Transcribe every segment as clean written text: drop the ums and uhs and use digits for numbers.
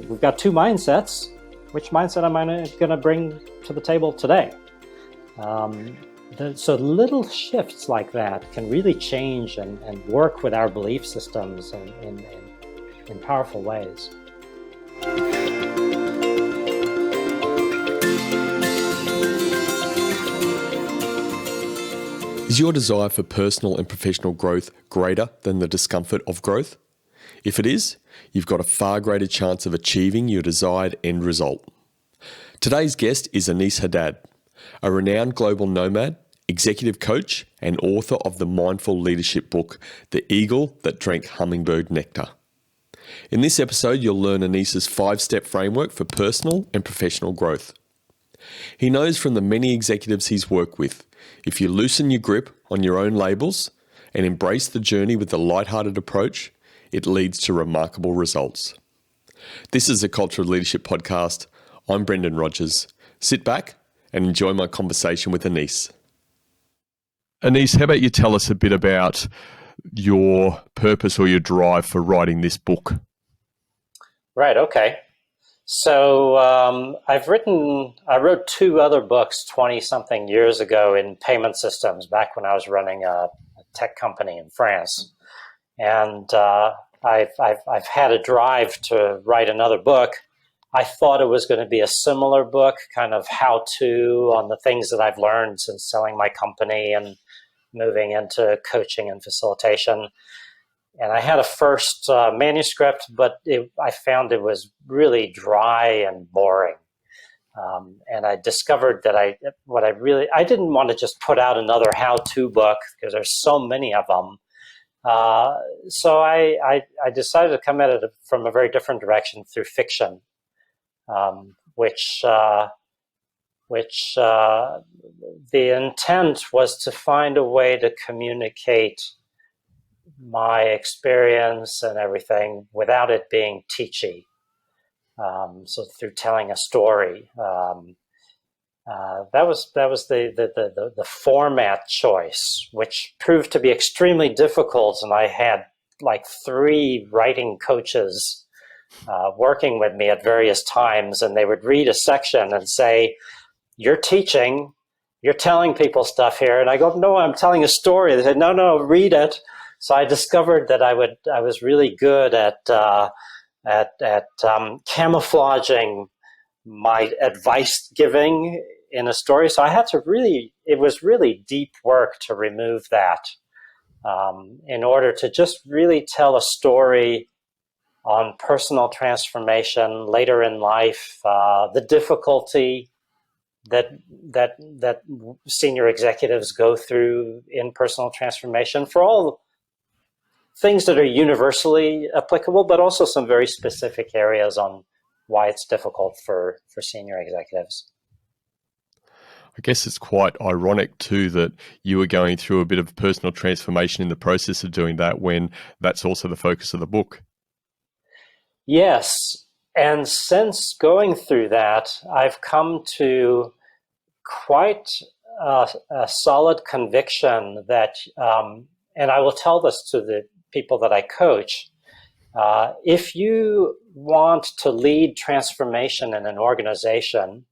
we've got two mindsets. Which mindset am I going to bring to the table today? So little shifts like that can really change and work with our belief systems in powerful ways. Is your desire for personal and professional growth greater than the discomfort of growth? If it is, you've got a far greater chance of achieving your desired end result. Today's guest is Aneace Haddad, a renowned global nomad, executive coach, and author of the mindful leadership book, The Eagle That Drank Hummingbird Nectar. In this episode, you'll learn Aneace's 5-step framework for personal and professional growth. He knows from the many executives he's worked with, if you loosen your grip on your own labels and embrace the journey with a lighthearted approach, it leads to remarkable results. This is the Culture of Leadership podcast. I'm Brendan Rogers. Sit back and enjoy my conversation with Aneace. Aneace, how about you tell us a bit about your purpose or your drive for writing this book? Right, okay. So I wrote 2 other books 20-something years ago in payment systems back when I was running a tech company in France. And I've had a drive to write another book. I thought it was going to be a similar book, kind of how-to on the things that I've learned since selling my company and moving into coaching and facilitation. And I had a first manuscript, but I found it was really dry and boring. And I discovered that I didn't want to just put out another how-to book because there's so many of them. So I decided to come at it from a very different direction through fiction, which the intent was to find a way to communicate my experience and everything without it being teachy. So through telling a story, that was the format choice, which proved to be extremely difficult. And I had like 3 writing coaches working with me at various times, and they would read a section and say, "You're teaching, you're telling people stuff here." And I go, "No, I'm telling a story." They said, "No, read it." So I discovered that I was really good at camouflaging my advice giving in a story. So I had to it was really deep work to remove that in order to just really tell a story on personal transformation later in life, the difficulty that senior executives go through in personal transformation for all things that are universally applicable, but also some very specific areas on why it's difficult for senior executives. I guess it's quite ironic too that you were going through a bit of personal transformation in the process of doing that when that's also the focus of the book. Yes. And since going through that, I've come to quite a solid conviction that, and I will tell this to the people that I coach, if you want to lead transformation in an organization,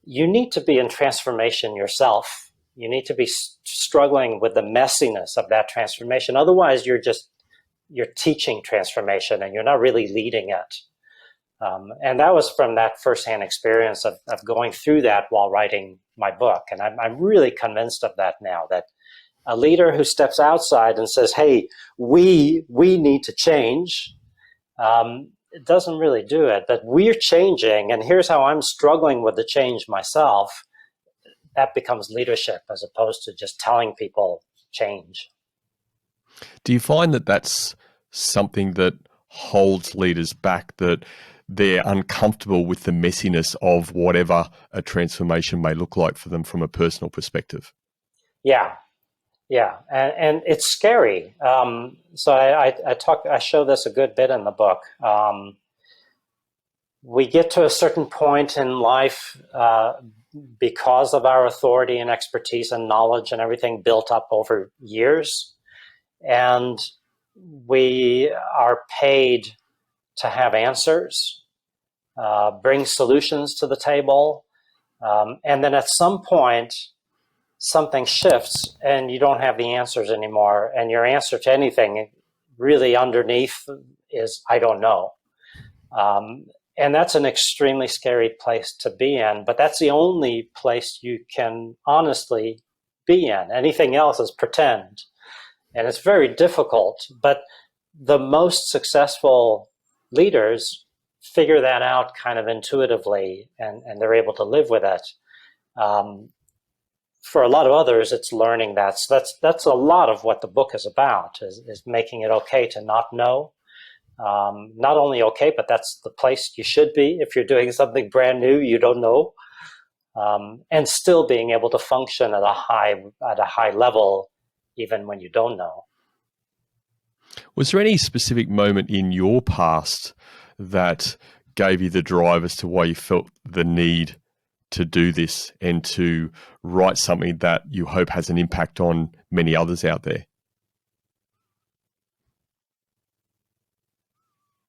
you need to be in transformation yourself. You need to be struggling with the messiness of that transformation. Otherwise, you're teaching transformation and you're not really leading it. And that was from that firsthand experience of going through that while writing my book. And I'm really convinced of that now, that a leader who steps outside and says, "Hey, we need to change," it doesn't really do it. But we're changing, and here's how I'm struggling with the change myself. That becomes leadership as opposed to just telling people change. Do you find that that's something that holds leaders back, that they're uncomfortable with the messiness of whatever a transformation may look like for them from a personal perspective? Yeah, and it's scary. So I show this a good bit in the book. We get to a certain point in life because of our authority and expertise and knowledge and everything built up over years, and we are paid to have answers. bring solutions to the table. And then at some point, something shifts and you don't have the answers anymore. And your answer to anything really underneath is, I don't know. And that's an extremely scary place to be in, but that's the only place you can honestly be in. Anything else is pretend. And it's very difficult, but the most successful leaders figure that out kind of intuitively, and they're able to live with it. For a lot of others, it's learning that. So that's a lot of what the book is about, is making it okay to not know. Not only okay, but that's the place you should be if you're doing something brand new you don't know, and still being able to function at a high level even when you don't know. Was there any specific moment in your past that gave you the drive as to why you felt the need to do this and to write something that you hope has an impact on many others out there?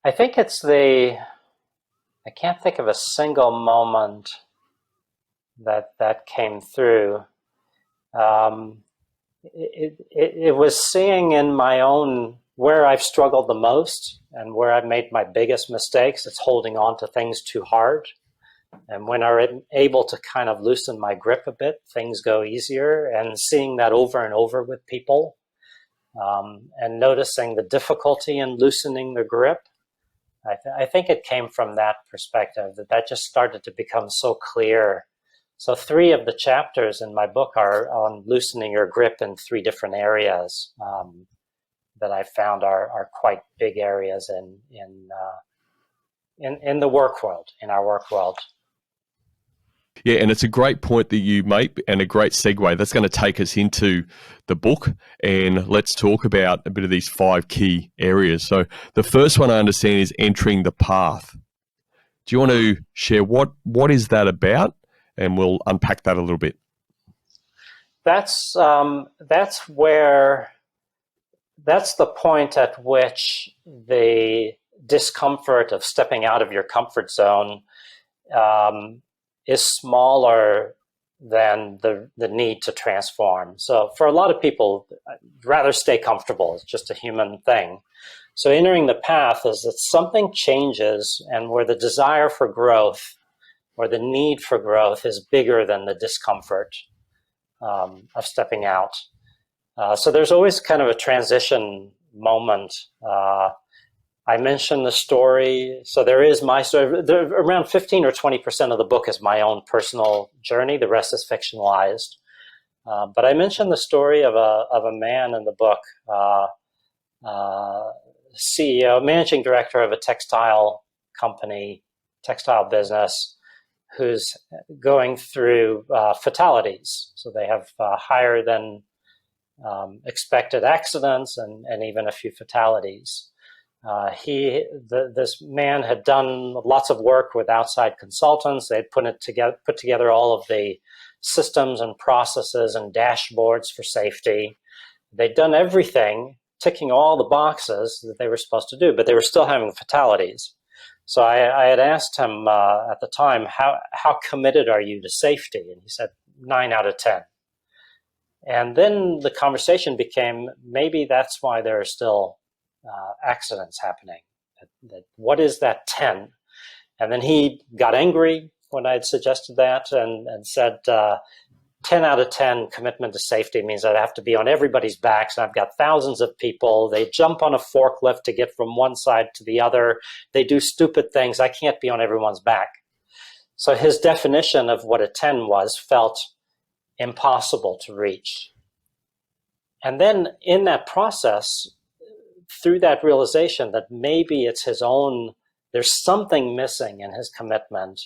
I think I can't think of a single moment that came through. It was seeing in my own, where I've struggled the most and where I've made my biggest mistakes. It's holding on to things too hard. And when I'm able to kind of loosen my grip a bit, things go easier. And seeing that over and over with people, and noticing the difficulty in loosening the grip, I think it came from that perspective, that just started to become so clear. So 3 of the chapters in my book are on loosening your grip in 3 different areas that I found are quite big areas in the work world, in our work world. Yeah, and it's a great point that you make and a great segue. That's going to take us into the book, and let's talk about a bit of these 5 key areas. So the first one I understand is entering the path. Do you want to share what is that about? And we'll unpack that a little bit. That's the point at which the discomfort of stepping out of your comfort zone is smaller than the need to transform. So for a lot of people, I'd rather stay comfortable. It's just a human thing. So entering the path is that something changes, and where the desire for growth or the need for growth is bigger than the discomfort of stepping out. So there's always kind of a transition moment. I mentioned the story. So there is my story. Around 15 or 20% of the book is my own personal journey. The rest is fictionalized. But I mentioned the story of a man in the book, CEO, managing director of a textile company, textile business, who's going through fatalities. So they have higher than expected accidents and even a few fatalities. This man had done lots of work with outside consultants. They'd put together all of the systems and processes and dashboards for safety. They'd done everything, ticking all the boxes that they were supposed to do, but they were still having fatalities. So I had asked him at the time, how committed are you to safety? And he said, 9 out of 10. And then the conversation became, maybe that's why there are still accidents happening. What is that 10? And then he got angry when I had suggested that and said, 10 out of 10 commitment to safety means that I have to be on everybody's backs, and I've got thousands of people. They jump on a forklift to get from one side to the other. They do stupid things. I can't be on everyone's back. So his definition of what a 10 was felt impossible to reach. And then in that process, through that realization that maybe it's his own, there's something missing in his commitment,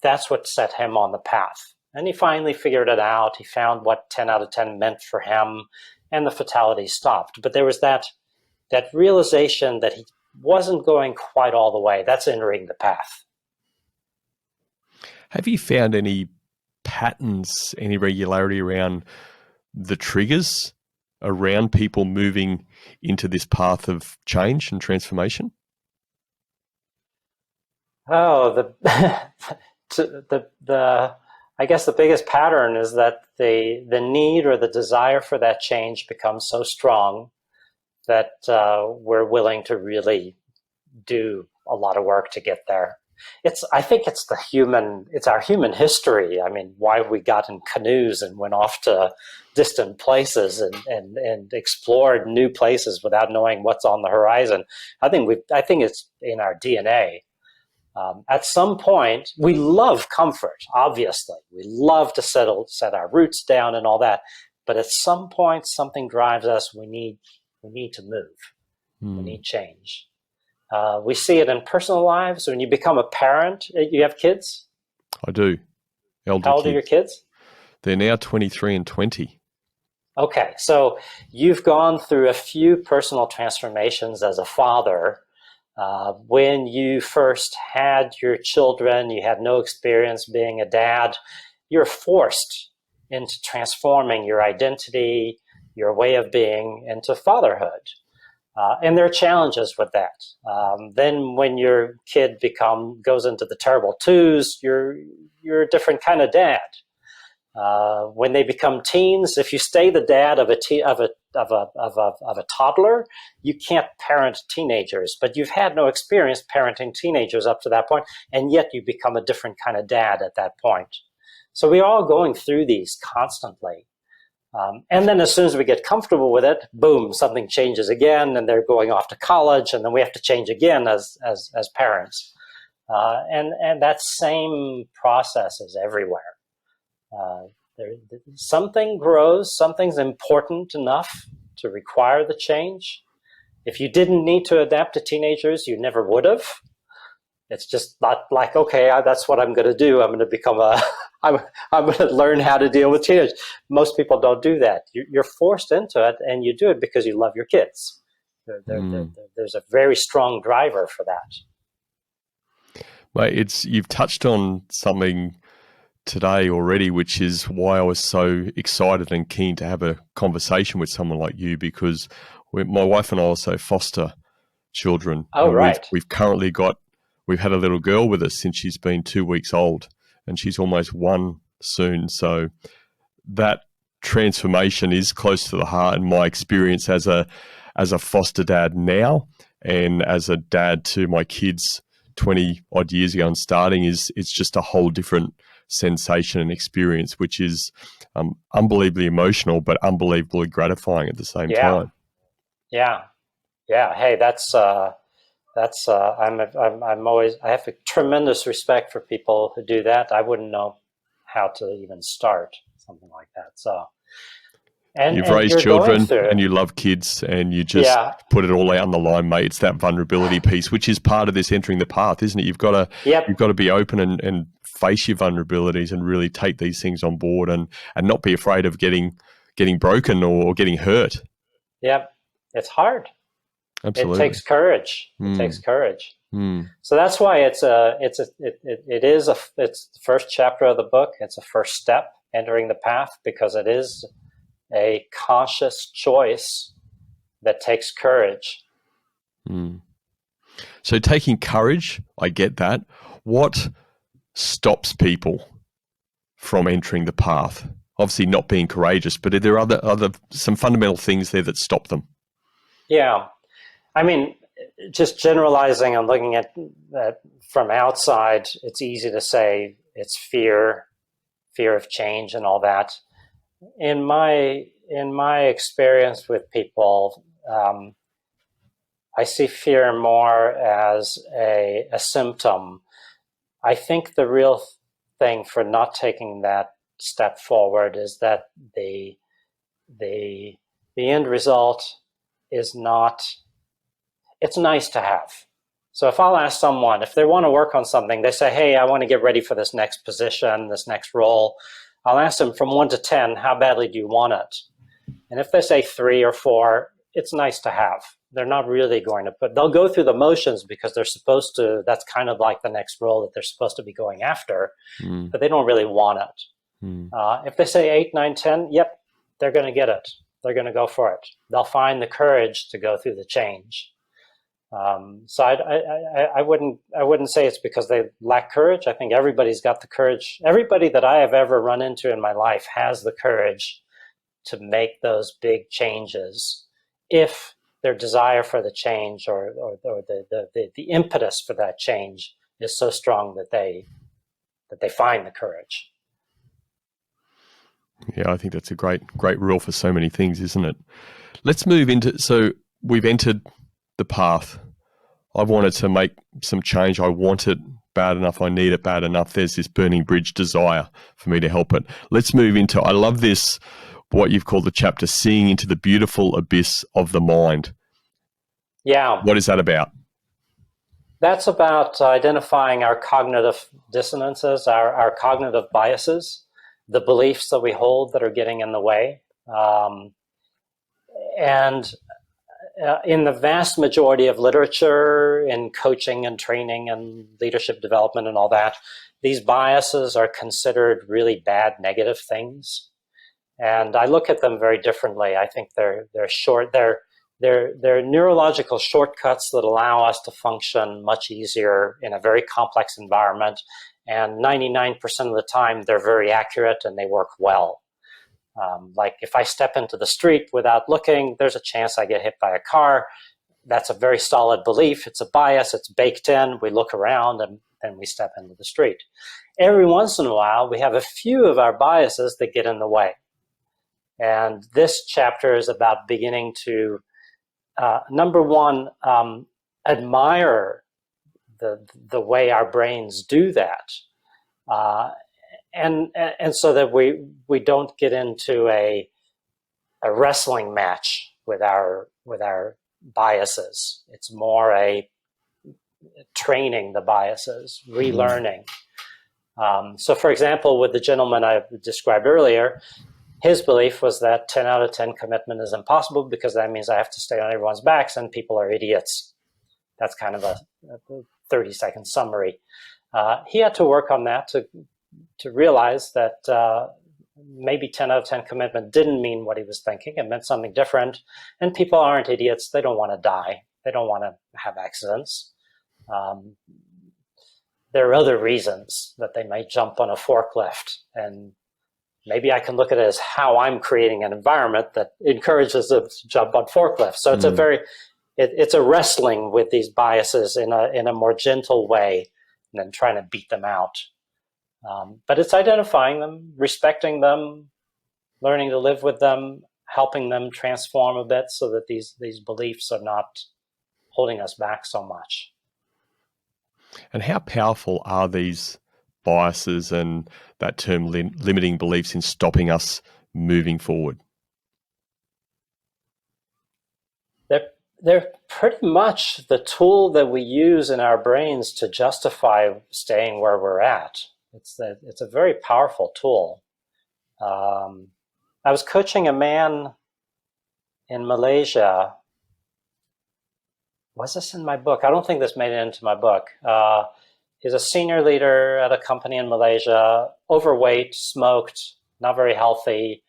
that's what set him on the path. And he finally figured it out. He found what 10 out of 10 meant for him, and the fatality stopped. But there was that realization that he wasn't going quite all the way. That's entering the path. Have you found any patterns, any regularity around the triggers around people moving into this path of change and transformation? Oh, the I guess the biggest pattern is that the need or the desire for that change becomes so strong that we're willing to really do a lot of work to get there. I think it's our human history. I mean, why we got in canoes and went off to distant places and explored new places without knowing what's on the horizon. I think it's in our DNA. At some point, we love comfort, obviously. We love to set our roots down and all that. But at some point, something drives us. We need to move. We need change. We see it in personal lives. When you become a parent, you have kids? I do. Elder How old are your kids. kids? They're now 23 and 20. Okay, so you've gone through a few personal transformations as a father. When you first had your children, you had no experience being a dad. You're forced into transforming your identity, your way of being into fatherhood. And there are challenges with that. Then when your kid goes into the terrible twos, you're a different kind of dad. When they become teens, if you stay the dad of a toddler, you can't parent teenagers. But you've had no experience parenting teenagers up to that point, and yet you become a different kind of dad at that point. So we're all going through these constantly. And then as soon as we get comfortable with it, boom, something changes again, and they're going off to college, and then we have to change again as parents. And that same process is everywhere. Something grows, something's important enough to require the change. If you didn't need to adapt to teenagers, you never would have. It's just not like, okay, that's what I'm going to do. I'm going to become I'm going to learn how to deal with teenagers. Most people don't do that. You're forced into it, and you do it because you love your kids. There's a very strong driver for that. Mate, you've touched on something today already, which is why I was so excited and keen to have a conversation with someone like you, because my wife and I also foster children. Oh, and right. We've had a little girl with us since she's been 2 weeks old, and she's almost one soon. So that transformation is close to the heart, and my experience as a foster dad now and as a dad to my kids 20 odd years ago and starting it's just a whole different sensation and experience, which is unbelievably emotional but unbelievably gratifying at the same time. Yeah. Hey, I have a tremendous respect for people who do that. I wouldn't know how to even start something like that. So, You've and raised you're going children through and it. you love kids and you just put it all out on the line, mate. It's that vulnerability piece, which is part of this entering the path, isn't it? You've got to be open and face your vulnerabilities and really take these things on board and not be afraid of getting broken or getting hurt. Yep. It's hard. Absolutely. It takes courage. It takes courage. So that's why it's the first chapter of the book. It's a first step entering the path, because it is a conscious choice that takes courage. So taking courage, I get that. What stops people from entering the path? Obviously not being courageous, but are there other some fundamental things there that stop them? Yeah. I mean, just generalizing and looking at that from outside, it's easy to say it's fear of change and all that. In my experience with people, I see fear more as a symptom. I think the real thing for not taking that step forward is that the end result is not. It's nice to have. So if I'll ask someone, if they want to work on something, they say, hey, I want to get ready for this next position, this next role. I'll ask them from 1 to 10, how badly do you want it? And if they say 3 or 4, it's nice to have. They're not really going to they'll go through the motions because they're supposed to, that's kind of like the next role that they're supposed to be going after, but they don't really want it. If they say 8, 9, 10, yep, they're going to get it. They're going to go for it. They'll find the courage to go through the change. So I wouldn't say it's because they lack courage. I think everybody's got the courage. Everybody that I have ever run into in my life has the courage to make those big changes if their desire for the change or the impetus for that change is so strong that they find the courage. Yeah, I think that's a great rule for so many things, isn't it? Let's move into, so we've entered the path. I've wanted to make some change. I want it bad enough. I need it bad enough. There's this burning bridge desire for me to help it. Let's move into, I love this, what you've called the chapter, seeing into the beautiful abyss of the mind. Yeah. What is that about? That's about identifying our cognitive dissonances, our cognitive biases, the beliefs that we hold that are getting in the way. And in the vast majority of literature, in coaching and training and leadership development and all that, these biases are considered really bad, negative things. And I look at them very differently. I think they're short. They're neurological shortcuts that allow us to function much easier in a very complex environment. And 99% of the time, they're very accurate and they work well. Like if I step into the street without looking, there's a chance I get hit by a car. That's a very solid belief. It's a bias. It's baked in. We look around and then we step into the street. Every once in a while, we have a few of our biases that get in the way. And this chapter is about beginning to, number one, admire the way our brains do that. And so that we don't get into a wrestling match with our biases. It's more a training the biases, relearning. So, for example, with the gentleman I described earlier, his belief was that 10 out of 10 commitment is impossible because that means I have to stay on everyone's backs and people are idiots. That's kind of a 30-second summary. He had to work on that to realize that maybe 10 out of 10 commitment didn't mean what he was thinking. It meant something different. And people aren't idiots. They don't want to die. They don't want to have accidents. There are other reasons that they might jump on a forklift. And maybe I can look at it as how I'm creating an environment that encourages them to jump on forklifts. So it's it's a wrestling with these biases in a more gentle way and then trying to beat them out. But it's identifying them, respecting them, learning to live with them, helping them transform a bit so that these beliefs are not holding us back so much. And how powerful are these biases and that term limiting beliefs in stopping us moving forward? They're pretty much the tool that we use in our brains to justify staying where we're at. It's a very powerful tool. I was coaching a man in Malaysia. Was this in my book? I don't think this made it into my book. He's a senior leader at a company in Malaysia, overweight, smoked, not very healthy,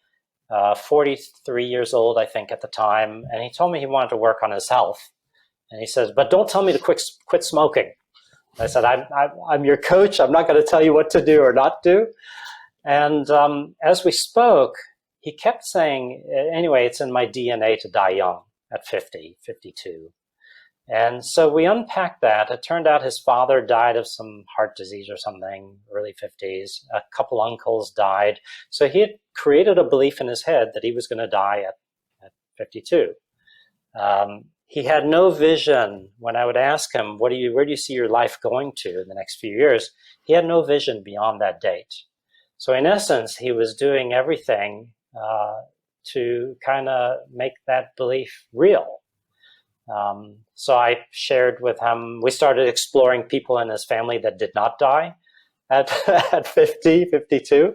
43 years old, I think, at the time. And he told me he wanted to work on his health. And he says, but don't tell me to quit smoking. I said, I'm your coach. I'm not going to tell you what to do or not do. And as we spoke, he kept saying, anyway, it's in my DNA to die young at 50, 52. And so we unpacked that. It turned out his father died of some heart disease or something, early 50s. A couple uncles died. So he had created a belief in his head that he was going to die at 52. He had no vision. When I would ask him, where do you see your life going to in the next few years? He had no vision beyond that date. So in essence, he was doing everything to kind of make that belief real. So I shared with him, we started exploring people in his family that did not die at 50, 52.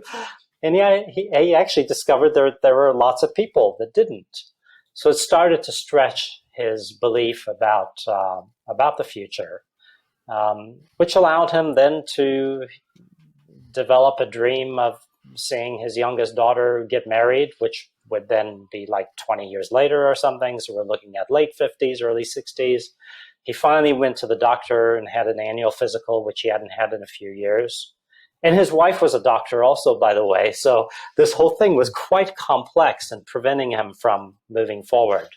And he actually discovered there were lots of people that didn't. So it started to stretch his belief about the future, which allowed him then to develop a dream of seeing his youngest daughter get married, which would then be like 20 years later or something. So we're looking at late 50s, early 60s. He finally went to the doctor and had an annual physical, which he hadn't had in a few years. And his wife was a doctor also, by the way. So this whole thing was quite complex and preventing him from moving forward,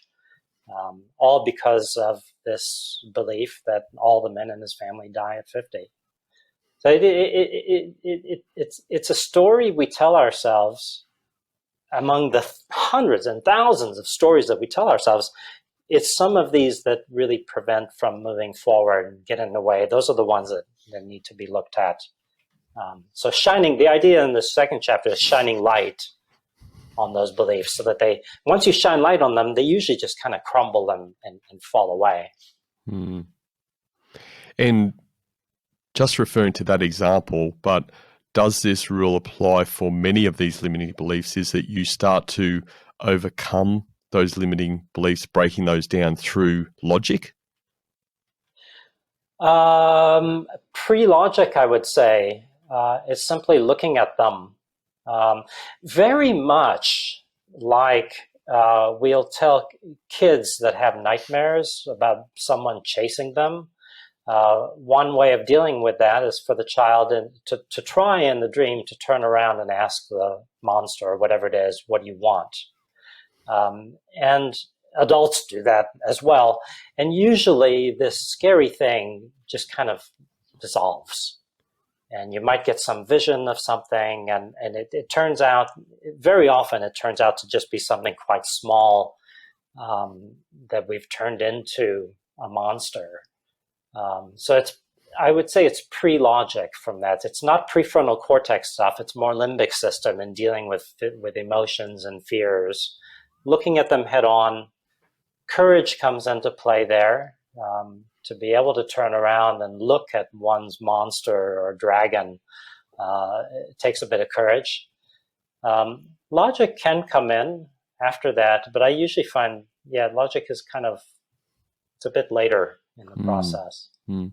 all because of this belief that all the men in his family die at 50. So it's a story we tell ourselves among the hundreds and thousands of stories that we tell ourselves. It's some of these that really prevent from moving forward and get in the way. Those are the ones that need to be looked at. So the idea in the second chapter is shining light on those beliefs so that once you shine light on them, they usually just kind of crumble and fall away. Mm. And just referring to that example, but does this rule apply for many of these limiting beliefs, is that you start to overcome those limiting beliefs, breaking those down through logic? Pre-logic, I would say, is simply looking at them. Very much like we'll tell kids that have nightmares about someone chasing them. One way of dealing with that is for the child to try in the dream to turn around and ask the monster or whatever it is, what do you want? And adults do that as well. And usually this scary thing just kind of dissolves. And you might get some vision of something, and it turns out, very often it turns out to just be something quite small that we've turned into a monster. So I would say it's pre-logic from that. It's not prefrontal cortex stuff. It's more limbic system and dealing with emotions and fears, looking at them head on. Courage comes into play there. To be able to turn around and look at one's monster or dragon, it takes a bit of courage. Logic can come in after that, but I usually find, logic is it's a bit later in the process. Mm.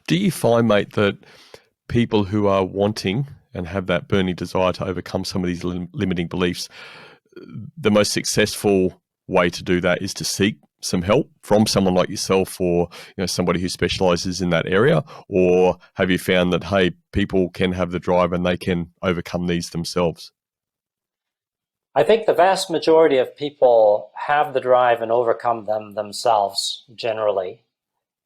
Do you find, mate, that people who are wanting and have that burning desire to overcome some of these limiting beliefs, the most successful way to do that is to seek some help from someone like yourself, or somebody who specializes in that area? Or have you found that, hey, people can have the drive and they can overcome these themselves? I think the vast majority of people have the drive and overcome them themselves generally.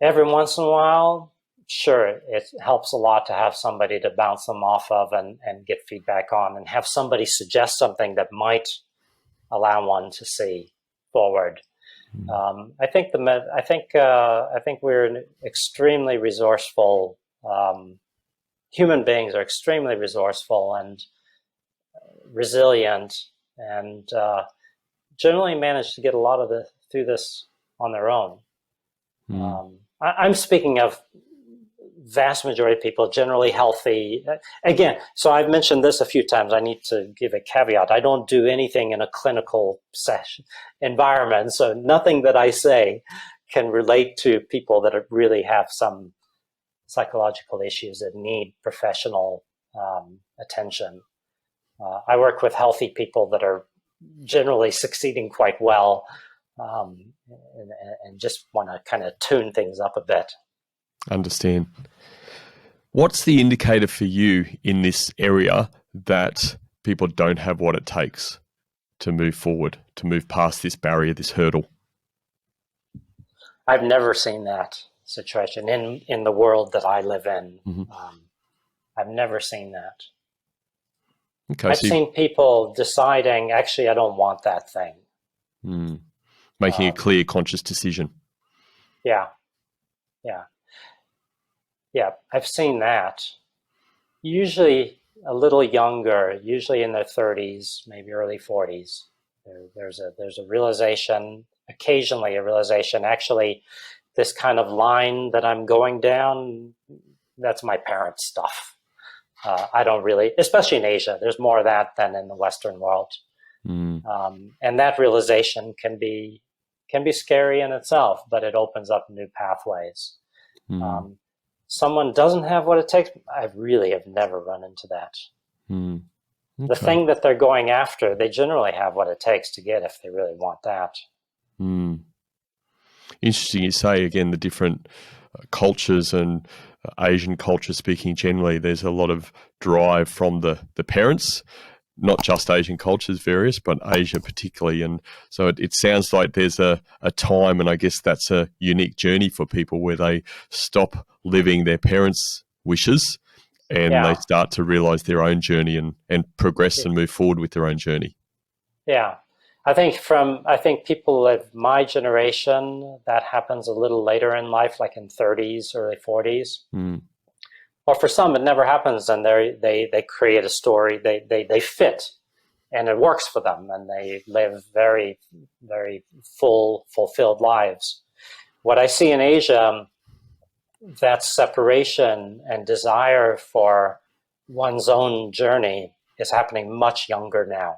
Every once in a while, sure, it helps a lot to have somebody to bounce them off of and get feedback on, and have somebody suggest something that might allow one to see forward. I think we're an extremely resourceful. Human beings are extremely resourceful and resilient, and generally manage to get a lot of through this on their own. I'm speaking of vast majority of people, generally healthy. Again, so I've mentioned this a few times. I need to give a caveat. I don't do anything in a clinical session environment, so nothing that I say can relate to people that really have some psychological issues that need professional attention. I work with healthy people that are generally succeeding quite well, and just want to kind of tune things up a bit. Understand. What's the indicator for you in this area that people don't have what it takes to move forward, to move past this barrier, this hurdle? I've never seen that situation in the world that I live in. I've never seen that. Okay, I've seen people deciding, actually, I don't want that thing. Making a clear, conscious decision. Yeah. I've seen that. Usually a little younger, usually in their 30s, maybe early 40s. There's a realization, occasionally a realization, actually, this kind of line that I'm going down, that's my parents' stuff. I don't really, especially in Asia, there's more of that than in the Western world. And that realization can be scary in itself, but it opens up new pathways. Someone doesn't have what it takes. I really have never run into that. Okay. The thing that they're going after, they generally have what it takes to get if they really want that. Interesting you say, again, the different cultures and Asian culture speaking generally, there's a lot of drive from the parents, not just Asian cultures, various, but Asia particularly. And so it sounds like there's a time, and I guess that's a unique journey for people where they stop living their parents' wishes and they start to realize their own journey and progress and move forward with their own journey. Yeah. I think people of my generation, that happens a little later in life, like in 30s, early 40s. Or for some, it never happens, and they create a story. They fit, and it works for them, and they live very, very fulfilled lives. What I see in Asia, that separation and desire for one's own journey is happening much younger now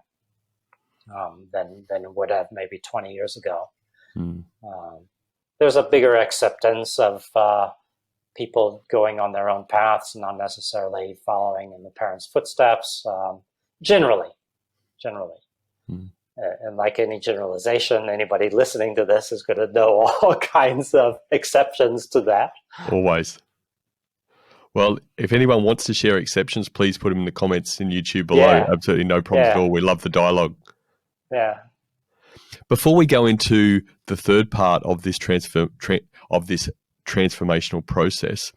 than it would have maybe 20 years ago. There's a bigger acceptance of people going on their own paths, not necessarily following in the parents' footsteps, generally. And like any generalization, anybody listening to this is going to know all kinds of exceptions to that. Always. Well, if anyone wants to share exceptions, please put them in the comments in YouTube below. Yeah. Absolutely no problems at all. We love the dialogue. Yeah. Before we go into the third part of this transformational process,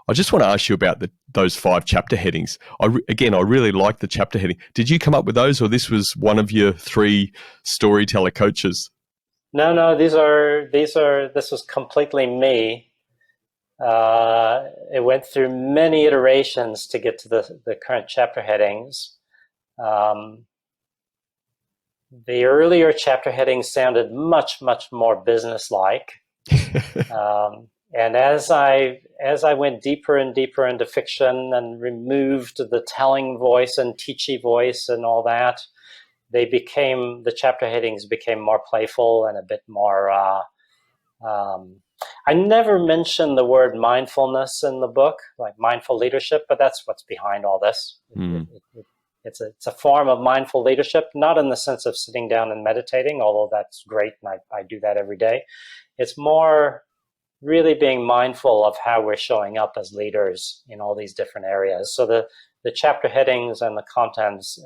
I just want to ask you about those 5 chapter headings. I really like the chapter heading. Did you come up with those, or this was one of your 3 storyteller coaches? No, this was completely me. It went through many iterations to get to the current chapter headings. The earlier chapter headings sounded much, much more business-like. And as I went deeper and deeper into fiction and removed the telling voice and teachy voice and all that, the chapter headings became more playful and a bit more. I never mentioned the word mindfulness in the book, like mindful leadership, but that's what's behind all this. It's a form of mindful leadership, not in the sense of sitting down and meditating, although that's great, and I do that every day. It's more really being mindful of how we're showing up as leaders in all these different areas. So the chapter headings and the contents,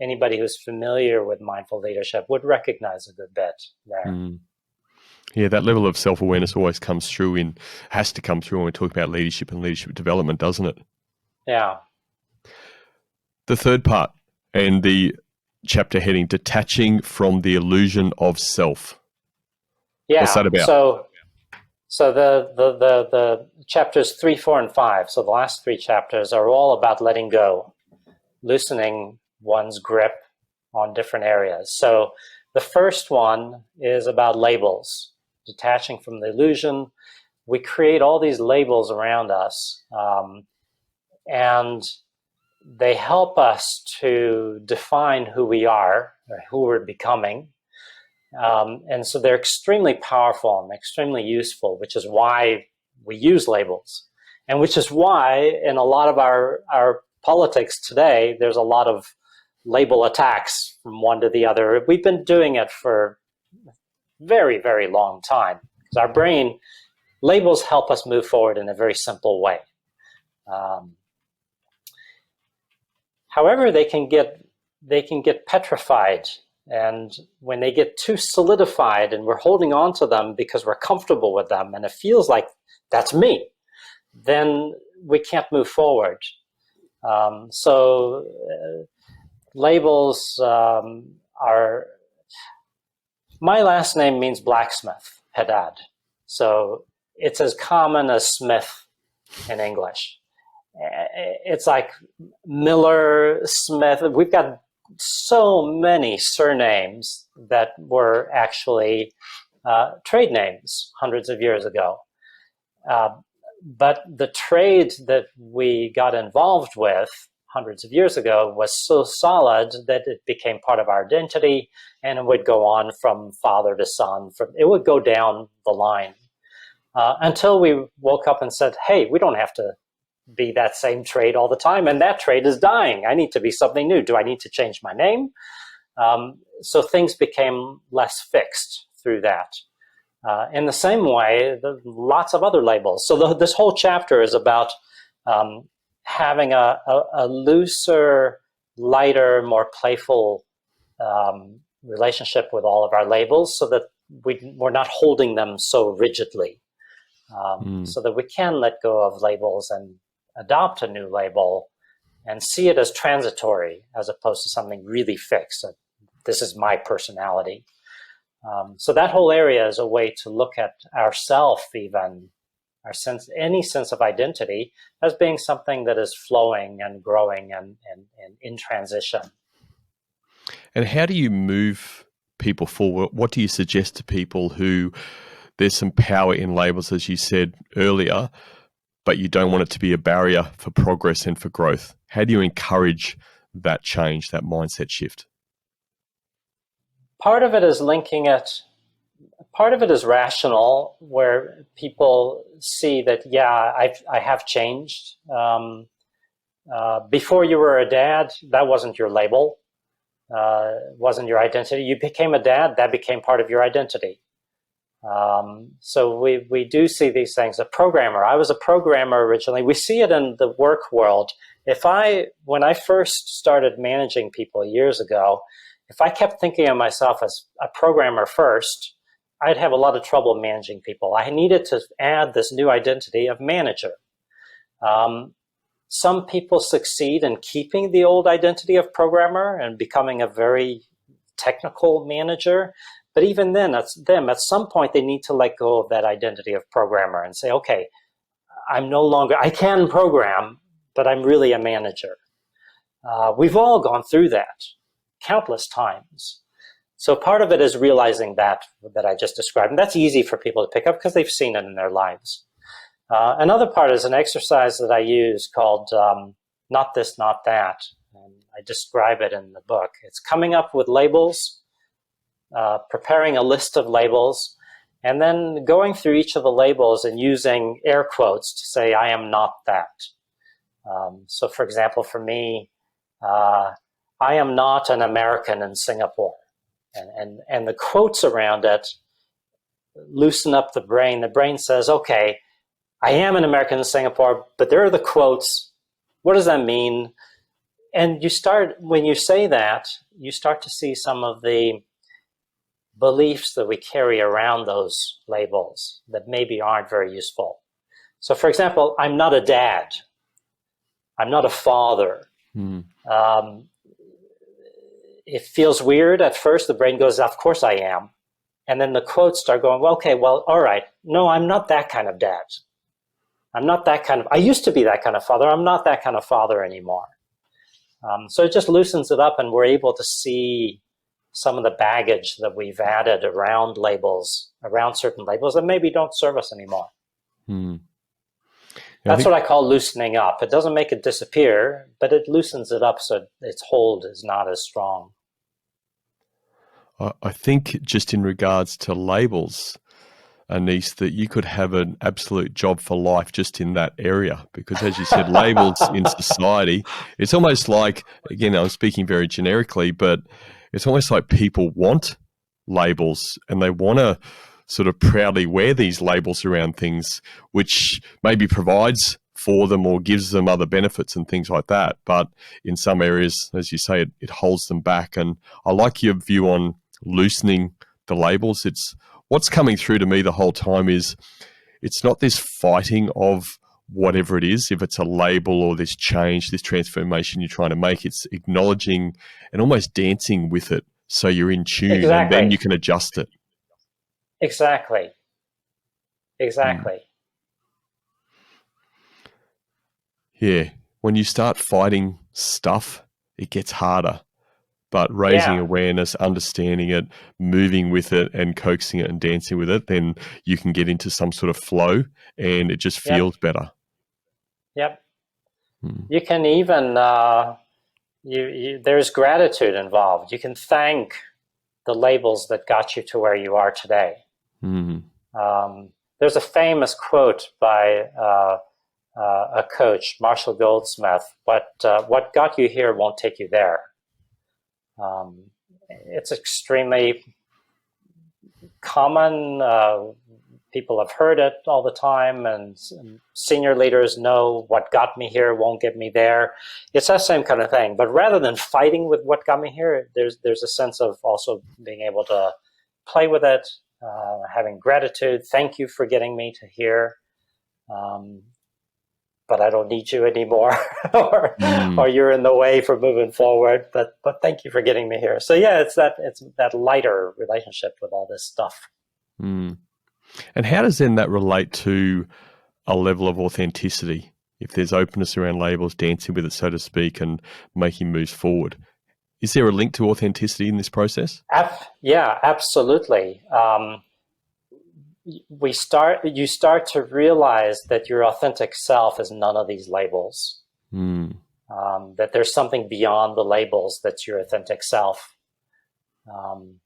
anybody who's familiar with mindful leadership would recognize a good bit there. Yeah, that level of self-awareness always has to come through when we talk about leadership and leadership development, doesn't it? Yeah. The third part and the chapter heading, Detaching from the Illusion of Self. Yeah. What's that about? So the chapters 3, 4, and 5, so the last 3 chapters are all about letting go, loosening one's grip on different areas. So the first one is about labels, detaching from the illusion. We create all these labels around us, and they help us to define who we are or who we're becoming. And so they're extremely powerful and extremely useful, which is why we use labels. And which is why in a lot of our politics today, there's a lot of label attacks from one to the other. We've been doing it for a very, very long time. Because our brain, labels help us move forward in a very simple way. However, they can get petrified, and when they get too solidified and we're holding on to them because we're comfortable with them and it feels like that's me, then we can't move forward. So labels are, my last name means blacksmith, Haddad. So it's as common as Smith in English. It's like Miller, Smith. We've got so many surnames that were actually trade names hundreds of years ago. But the trade that we got involved with hundreds of years ago was so solid that it became part of our identity, and it would go on from father to son. It would go down the line until we woke up and said, hey, we don't have to be that same trade all the time, and that trade is dying. I need to be something new. Do I need to change my name? So things became less fixed through that. In the same way, lots of other labels. So this whole chapter is about having a looser, lighter, more playful relationship with all of our labels, so that we're not holding them so rigidly, so that we can let go of labels and adopt a new label and see it as transitory as opposed to something really fixed. This is my personality. So that whole area is a way to look at ourself, even our sense, any sense of identity, as being something that is flowing and growing and in transition. And how do you move people forward? What do you suggest to people who there's some power in labels, as you said earlier, but you don't want it to be a barrier for progress and for growth? How do you encourage that change, that mindset shift? Part of it is linking it. Part of it is rational, where people see that, yeah, I have changed. Before you were a dad, that wasn't your label, wasn't your identity. You became a dad, that became part of your identity. So we do see these things. A programmer. I was a programmer originally. We see it in the work world. When I first started managing people years ago, if I kept thinking of myself as a programmer first, I'd have a lot of trouble managing people. I needed to add this new identity of manager. Some people succeed in keeping the old identity of programmer and becoming a very technical manager. But even then, at some point, they need to let go of that identity of programmer and say, okay, I can program, but I'm really a manager. We've all gone through that countless times. So part of it is realizing that I just described. And that's easy for people to pick up because they've seen it in their lives. Another part is an exercise that I use called Not This, Not That. And I describe it in the book. It's coming up with labels, preparing a list of labels, and then going through each of the labels and using air quotes to say, I am not that. So for example, for me, I am not an American in Singapore. And the quotes around it loosen up the brain. The brain says, okay, I am an American in Singapore, but there are the quotes. What does that mean? And when you say that, you start to see some of the beliefs that we carry around those labels that maybe aren't very useful. So for example, I'm not a dad. I'm not a father. It feels weird at first. The brain goes, of course I am. And then the quotes start going, well, okay, well, all right. No, I'm not that kind of dad. I used to be that kind of father. I'm not that kind of father anymore. So it just loosens it up, and we're able to see some of the baggage that we've added around certain labels that maybe don't serve us anymore. That's what I call loosening up. It doesn't make it disappear, but it loosens it up so its hold is not as strong. I think just in regards to labels, Aneace, that you could have an absolute job for life just in that area, because as you said, labels in society, it's almost like, again, I'm speaking very generically, but it's almost like people want labels and they want to sort of proudly wear these labels around things, which maybe provides for them or gives them other benefits and things like that. But in some areas, as you say, it holds them back. And I like your view on loosening the labels. It's what's coming through to me the whole time is it's not this fighting of whatever it is, if it's a label or this change, this transformation you're trying to make, it's acknowledging and almost dancing with it so you're in tune. Exactly. And then you can adjust it. Exactly. Yeah. When you start fighting stuff, it gets harder. But raising awareness, understanding it, moving with it and coaxing it and dancing with it, then you can get into some sort of flow and it just feels better. Yep. You can even, there's gratitude involved. You can thank the labels that got you to where you are today. There's a famous quote by a coach, Marshall Goldsmith, what got you here won't take you there. It's extremely common. People have heard it all the time, and senior leaders know what got me here won't get me there. It's that same kind of thing. But rather than fighting with what got me here, there's a sense of also being able to play with it, having gratitude. Thank you for getting me to here. But I don't need you anymore, or you're in the way for moving forward. But thank you for getting me here. So yeah, it's that lighter relationship with all this stuff. Mm. And how does then that relate to a level of authenticity? If there's openness around labels, dancing with it, so to speak, and making moves forward, is there a link to authenticity in this process? Yeah, absolutely. You start to realize that your authentic self is none of these labels. That there's something beyond the labels that's your authentic self. And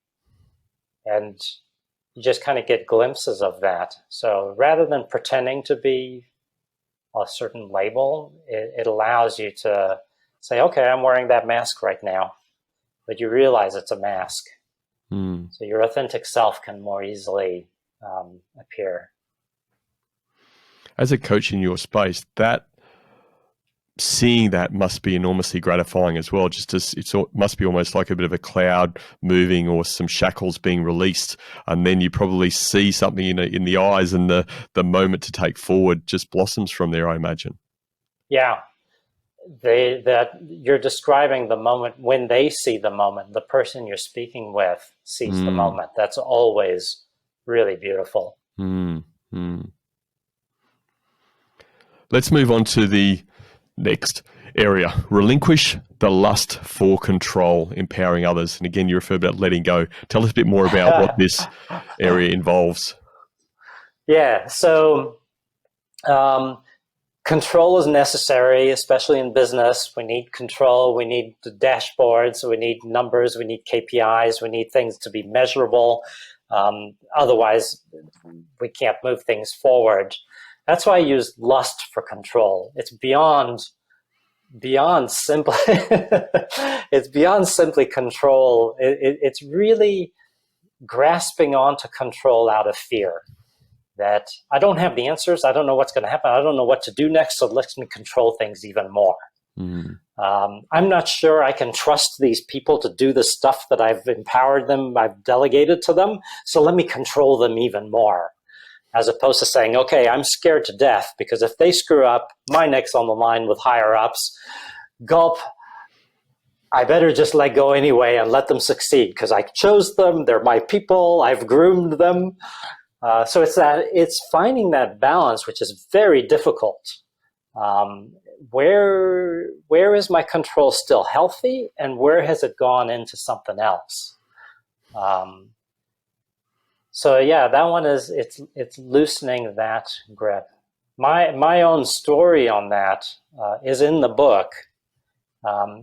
you just kind of get glimpses of that. So rather than pretending to be a certain label, it allows you to say, okay, I'm wearing that mask right now, but you realize it's a mask. So your authentic self can more easily appear. As a coach in your space, seeing that must be enormously gratifying as well. Just as it must be almost like a bit of a cloud moving or some shackles being released, and then you probably see something in the eyes, and the moment to take forward just blossoms from there, I imagine. Yeah, that you're describing the moment when they see the moment. The person you're speaking with sees the moment. That's always really beautiful. Let's move on to the next area. Relinquish the lust for control, empowering others. And again, you referred about letting go. Tell us a bit more about what this area involves. Yeah, so control is necessary, especially in business. We need control. We need the dashboards. We need numbers. We need KPIs. We need things to be measurable. Otherwise, we can't move things forward. That's why I use lust for control. It's beyond simply it's beyond simply control. It's really grasping onto control out of fear. That I don't have the answers. I don't know what's going to happen. I don't know what to do next. So let me control things even more. I'm not sure I can trust these people to do the stuff that I've empowered them, I've delegated to them. So let me control them even more. As opposed to saying, okay, I'm scared to death because if they screw up, my neck's on the line with higher ups. Gulp, I better just let go anyway and let them succeed because I chose them. They're my people. I've groomed them. So it's finding that balance, which is very difficult. Where is my control still healthy, and where has it gone into something else? So yeah, that one is it's loosening that grip. My own story on that is in the book.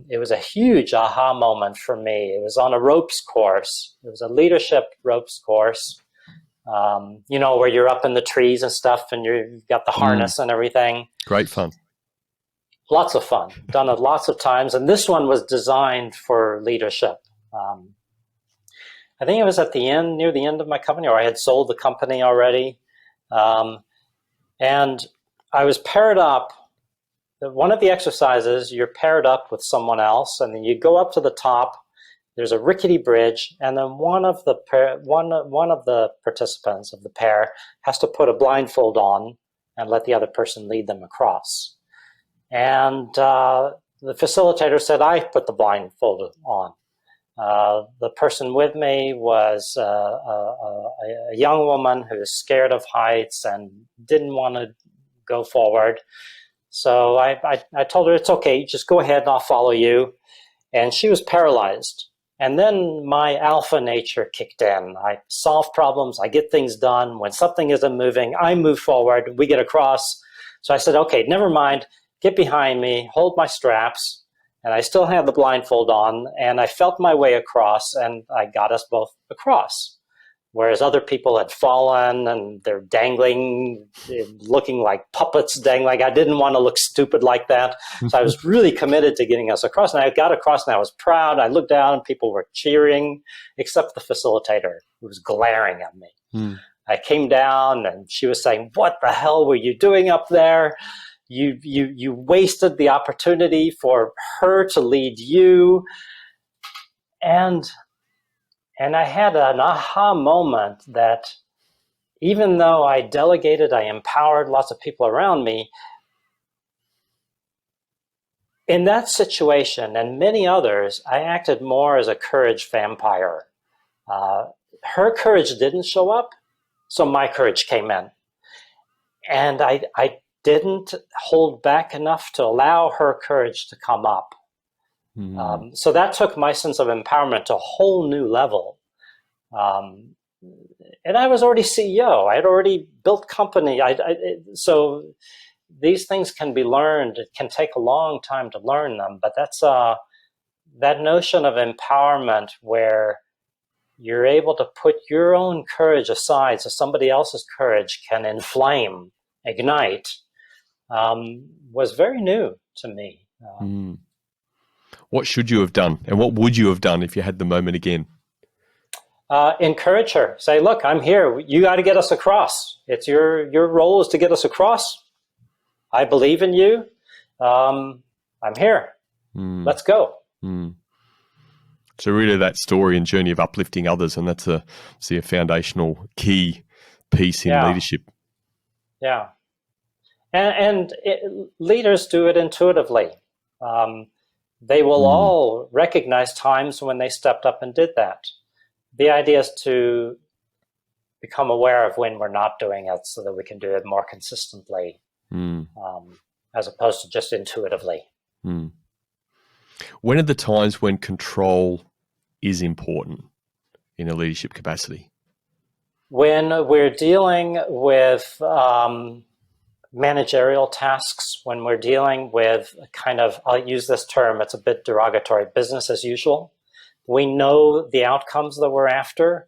It was a huge aha moment for me. It was on a ropes course. It was a leadership ropes course. Where you're up in the trees and stuff, and you've got the harness and everything. Great fun. Lots of fun. Done it lots of times, and this one was designed for leadership. I think it was near the end of my company, or I had sold the company already. And I was paired up. One of the exercises, you're paired up with someone else, and then you go up to the top. There's a rickety bridge, and then one of the participants of the pair has to put a blindfold on and let the other person lead them across. And the facilitator said, I put the blindfold on. The person with me was a young woman who was scared of heights and didn't want to go forward. So I told her, it's okay, just go ahead and I'll follow you. And she was paralyzed. And then my alpha nature kicked in. I solve problems, I get things done. When something isn't moving, I move forward, we get across. So I said, okay, never mind, get behind me, hold my straps. And I still had the blindfold on, and I felt my way across, and I got us both across. whereas other people had fallen and they're dangling, looking like puppets dangling. I didn't want to look stupid like that. So I was really committed to getting us across. And I got across and I was proud. I looked down and people were cheering, except the facilitator who was glaring at me. I came down and she was saying, "What the hell were you doing up there? You wasted the opportunity for her to lead you." And I had an aha moment that even though I delegated, I empowered lots of people around me, in that situation and many others, I acted more as a courage vampire. Her courage didn't show up, so my courage came in. And I didn't hold back enough to allow her courage to come up. So that took my sense of empowerment to a whole new level. And I was already CEO. I had already built company. So these things can be learned. It can take a long time to learn them, but that's that notion of empowerment where you're able to put your own courage aside so somebody else's courage can inflame, ignite, was very new to me. What should you have done, and what would you have done if you had the moment again? Encourage her. Say, "Look, I'm here. You got to get us across. It's your role is to get us across. I believe in you. I'm here. Let's go." So really that story and journey of uplifting others, and that's a foundational key piece in leadership. Yeah. And leaders do it intuitively. They will all recognize times when they stepped up and did that. The idea is to become aware of when we're not doing it so that we can do it more consistently, as opposed to just intuitively. When are the times when control is important in a leadership capacity? When we're dealing with managerial tasks, when we're dealing with kind of, I'll use this term, it's a bit derogatory, business as usual. We know the outcomes that we're after.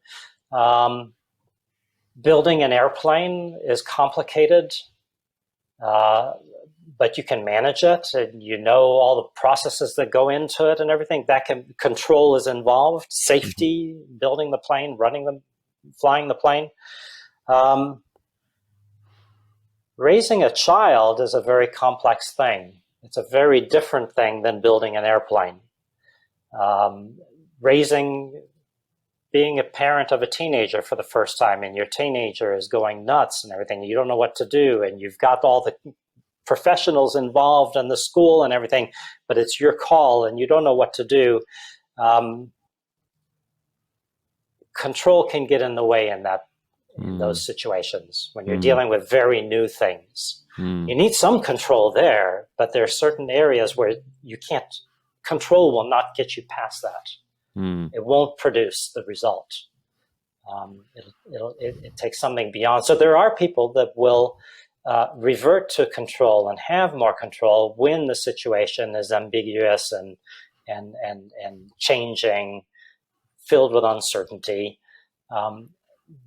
Building an airplane is complicated, but you can manage it, and you know all the processes that go into it and everything. Control is involved, safety, building the plane, flying the plane. Raising a child is a very complex thing. It's a very different thing than building an airplane. Being a parent of a teenager for the first time, and your teenager is going nuts and everything, you don't know what to do, and you've got all the professionals involved in the school and everything, but it's your call and you don't know what to do. Control can get in the way in those situations when you're dealing with very new things. You need some control there, but there are certain areas where you can't. Control will not get you past that. It won't produce the result. It takes something beyond. So there are people that will revert to control and have more control when the situation is ambiguous and changing, filled with uncertainty.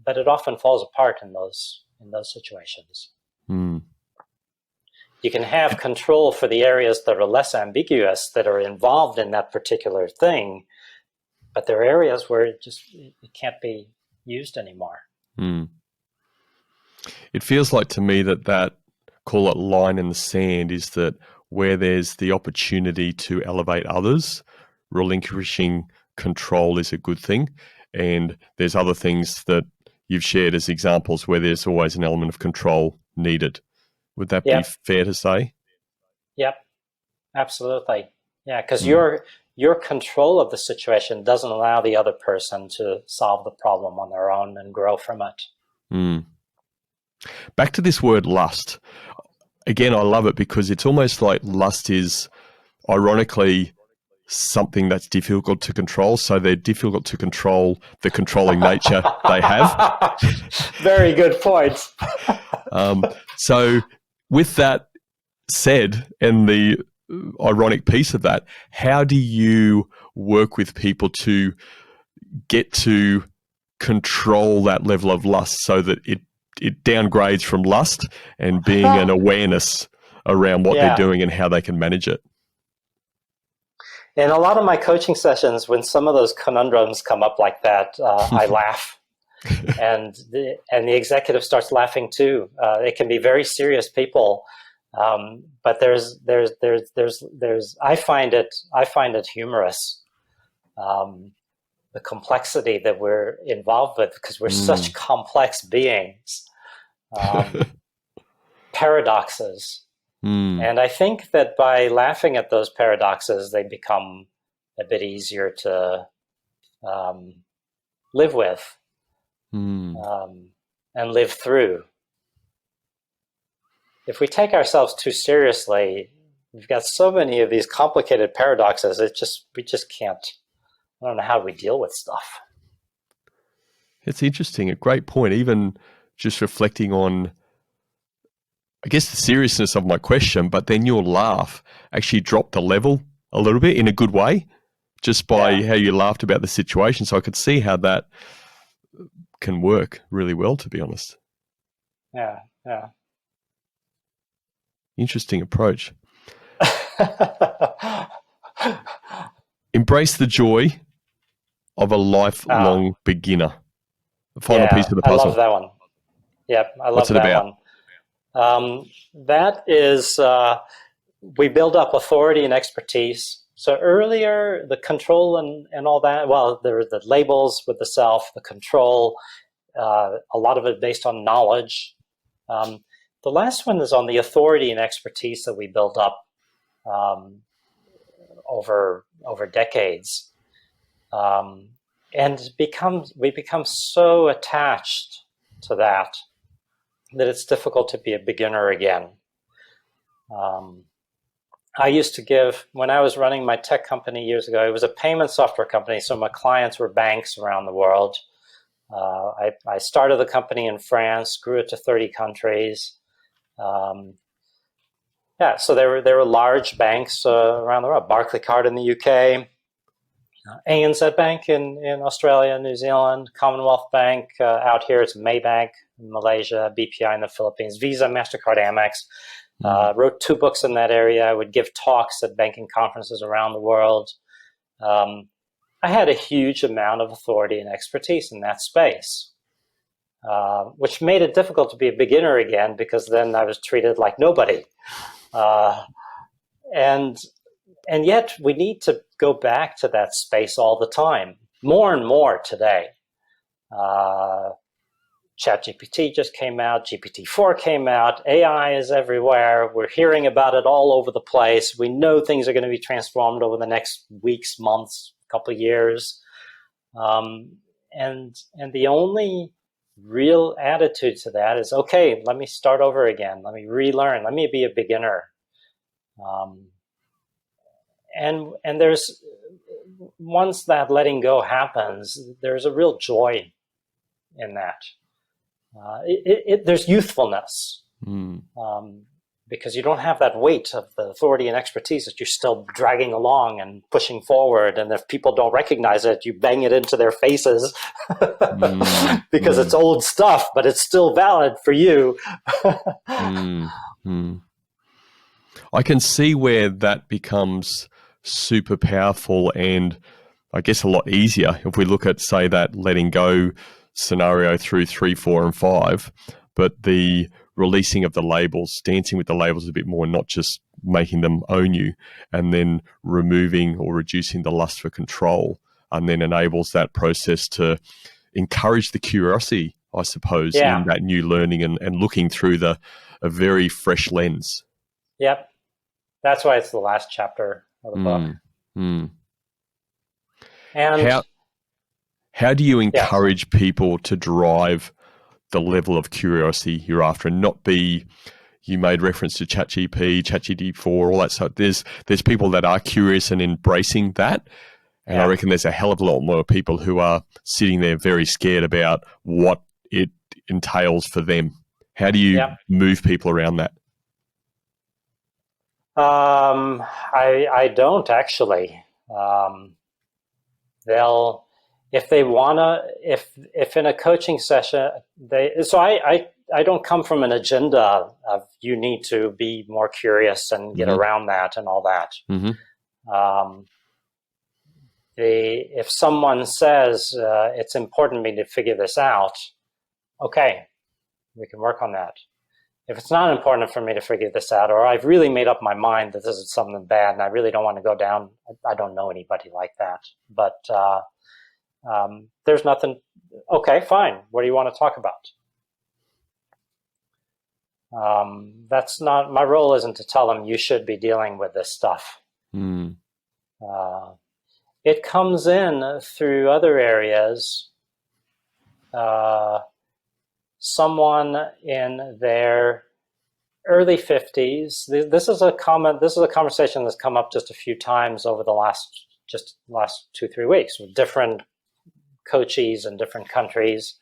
But it often falls apart in those situations. You can have control for the areas that are less ambiguous, that are involved in that particular thing, but there are areas where it can't be used anymore. It feels like to me that call it line in the sand is that where there's the opportunity to elevate others, relinquishing control is a good thing. And there's other things that you've shared as examples where there's always an element of control needed. Would that be fair to say? Yep, absolutely. Yeah, because your control of the situation doesn't allow the other person to solve the problem on their own and grow from it. Back to this word lust. Again, I love it because it's almost like lust is ironically something that's difficult to control. So they're difficult to control the controlling nature they have. Very good point. So with that said, and the ironic piece of that, how do you work with people to get to control that level of lust so that it downgrades from lust and being an awareness around what they're doing and how they can manage it? In a lot of my coaching sessions, when some of those conundrums come up like that, I laugh. And the executive starts laughing too. It can be very serious people, but there's I find it humorous, the complexity that we're involved with, because we're such complex beings, paradoxes, and I think that by laughing at those paradoxes, they become a bit easier to live with. And live through. If we take ourselves too seriously, we've got so many of these complicated paradoxes. We just can't. I don't know how we deal with stuff. It's interesting. A great point. Even just reflecting on, I guess, the seriousness of my question, but then your laugh actually dropped the level a little bit in a good way, just by how you laughed about the situation. So I could see how that can work really well, to be honest. Yeah. Interesting approach. Embrace the joy of a lifelong beginner. The final piece of the puzzle. I love that one. Yep, I love What's it that about? one. That is, we build up authority and expertise. So earlier, the control and all that, well, there were the labels with the self, the control, a lot of it based on knowledge. The last one is on the authority and expertise that we build up over decades. And we become so attached to that it's difficult to be a beginner again. I used to give, when I was running my tech company years ago, it was a payment software company, so my clients were banks around the world. I started the company in France, grew it to 30 countries. So there were large banks around the world. Barclaycard in the UK, ANZ Bank in Australia, New Zealand, Commonwealth Bank out here. It's Maybank in Malaysia, BPI in the Philippines, Visa, MasterCard, Amex. Wrote 2 books in that area. I would give talks at banking conferences around the world. I had a huge amount of authority and expertise in that space, which made it difficult to be a beginner again, because then I was treated like nobody. And yet we need to go back to that space all the time, more and more today. ChatGPT just came out, GPT-4 came out, AI is everywhere. We're hearing about it all over the place. We know things are going to be transformed over the next weeks, months, couple of years. And the only real attitude to that is, okay, let me start over again. Let me relearn. Let me be a beginner. And there's, once that letting go happens, there's a real joy in that. There's youthfulness, because you don't have that weight of the authority and expertise that you're still dragging along and pushing forward. And if people don't recognize it, you bang it into their faces because it's old stuff, but it's still valid for you. I can see where that becomes super powerful and I guess a lot easier if we look at, say, that letting go scenario through 3, 4, and 5, but the releasing of the labels, dancing with the labels a bit more, not just making them own you, and then removing or reducing the lust for control, and then enables that process to encourage the curiosity, I suppose, in that new learning and looking through a very fresh lens. Yep. That's why it's the last chapter of the book. And how do you encourage people to drive the level of curiosity you're after and not be, you made reference to ChatGPT-4, all that stuff. There's people that are curious and embracing that. And I reckon there's a hell of a lot more people who are sitting there very scared about what it entails for them. How do you move people around that? I don't actually. if they wanna, if in a coaching session I don't come from an agenda of you need to be more curious and get around that and all that. If someone says it's important to me to figure this out, okay, we can work on that. If it's not important for me to figure this out, or I've really made up my mind that this is something bad and I really don't want to go down, I don't know anybody like that. But there's nothing, okay, fine. What do you want to talk about? That's not, my role isn't to tell them you should be dealing with this stuff. It comes in through other areas. Someone in their early 50s. This is a conversation that's come up just a few times over the last 2-3 weeks with different coachees in different countries,